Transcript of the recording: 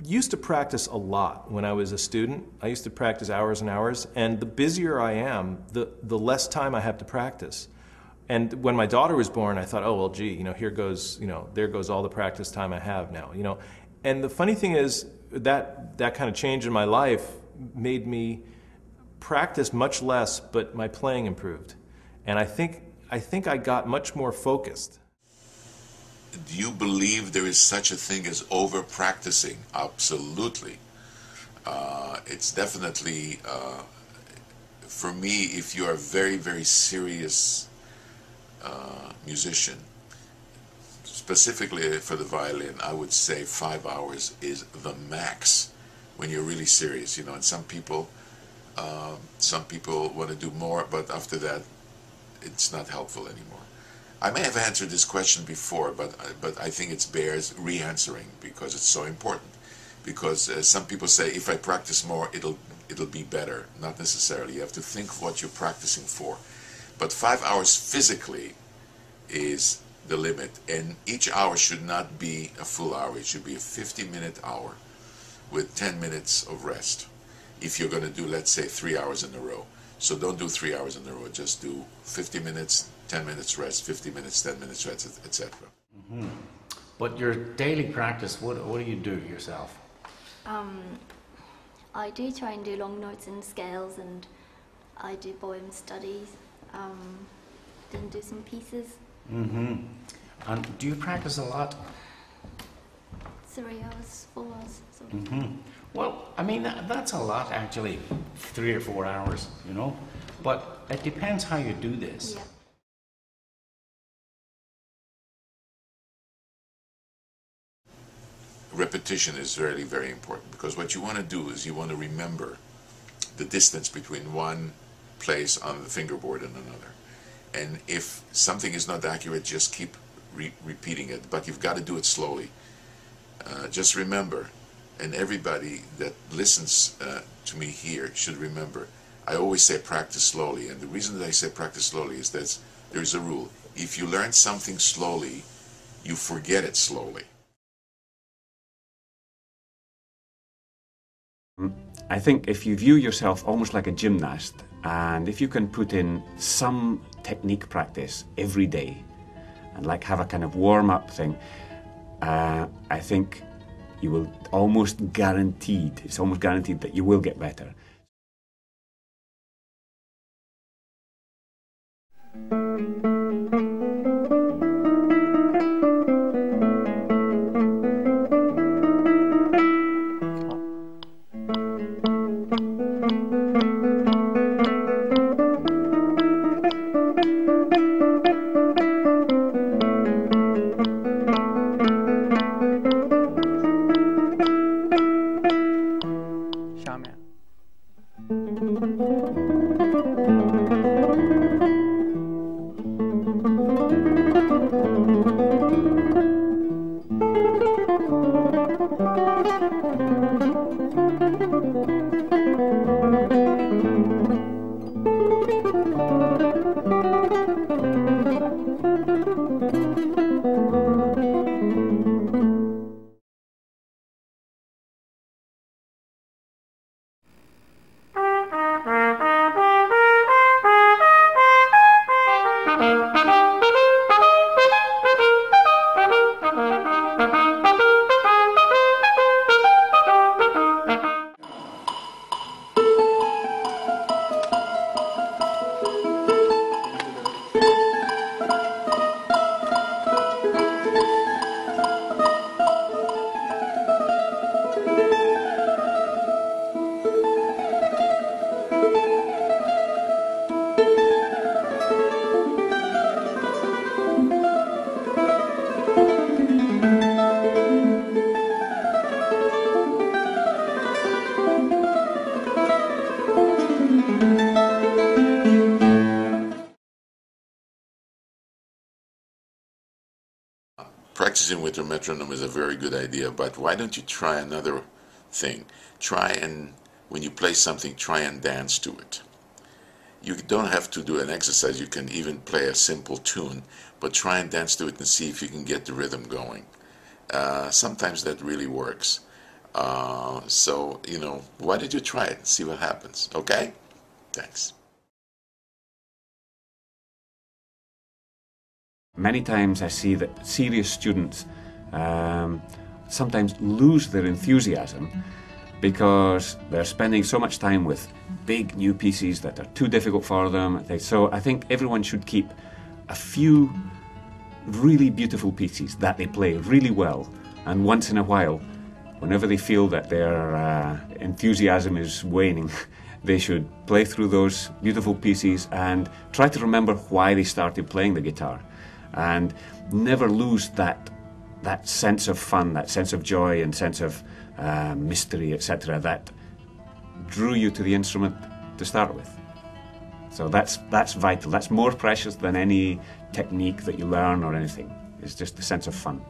used to practice a lot when I was a student. I used to practice hours and hours, and the busier I am, the less time I have to practice. And when my daughter was born, I thought, oh, well, gee, here goes, there goes all the practice time I have now. And the funny thing is that kind of change in my life made me practice much less, but my playing improved. And I think I got much more focused. Do you believe there is such a thing as over-practicing? Absolutely. It's definitely, for me, if you are a very, very serious musician, specifically for the violin, I would say 5 hours is the max when you're really serious, and some people want to do more, but after that it's not helpful anymore. I may have answered this question before, but I think it bears re-answering because it's so important. Because some people say, if I practice more, it'll be better. Not necessarily. You have to think of what you're practicing for. But 5 hours physically is the limit, and each hour should not be a full hour. It should be a 50-minute hour with 10 minutes of rest. If you're going to do, let's say, 3 hours in a row. So don't do 3 hours in a row. Just do 50 minutes, 10 minutes rest, 50 minutes, 10 minutes rest, etc. Mm-hmm. But your daily practice, what do you do yourself? I do try and do long notes and scales, and I do poem studies, then do some pieces. Mm-hmm. And do you practice a lot? 3 hours, 4 hours. Sort of. Mm-hmm. Well, I mean, that's a lot actually, 3 or 4 hours, But it depends how you do this. Yeah. Repetition is very, very important, because what you want to do is you want to remember the distance between one place on the fingerboard and another. And if something is not accurate, just keep repeating it, but you've got to do it slowly. Just remember, and everybody that listens to me here should remember, I always say practice slowly, and the reason that I say practice slowly is that there's a rule. If you learn something slowly, you forget it slowly. I think if you view yourself almost like a gymnast, and if you can put in some technique practice every day, and like have a kind of warm-up thing, I think you will it's almost guaranteed that you will get better. Practicing with your metronome is a very good idea, but why don't you try another thing? Try and, when you play something, try and dance to it. You don't have to do an exercise, you can even play a simple tune, but try and dance to it and see if you can get the rhythm going. Sometimes that really works. So, why don't you try it and see what happens, okay? Thanks. Many times I see that serious students sometimes lose their enthusiasm because they're spending so much time with big new pieces that are too difficult for them. So I think everyone should keep a few really beautiful pieces that they play really well, and once in a while, whenever they feel that their enthusiasm is waning, they should play through those beautiful pieces and try to remember why they started playing the guitar, and never lose that sense of fun, that sense of joy and sense of mystery, etc., that drew you to the instrument to start with. So that's vital. That's more precious than any technique that you learn or anything. It's just the sense of fun.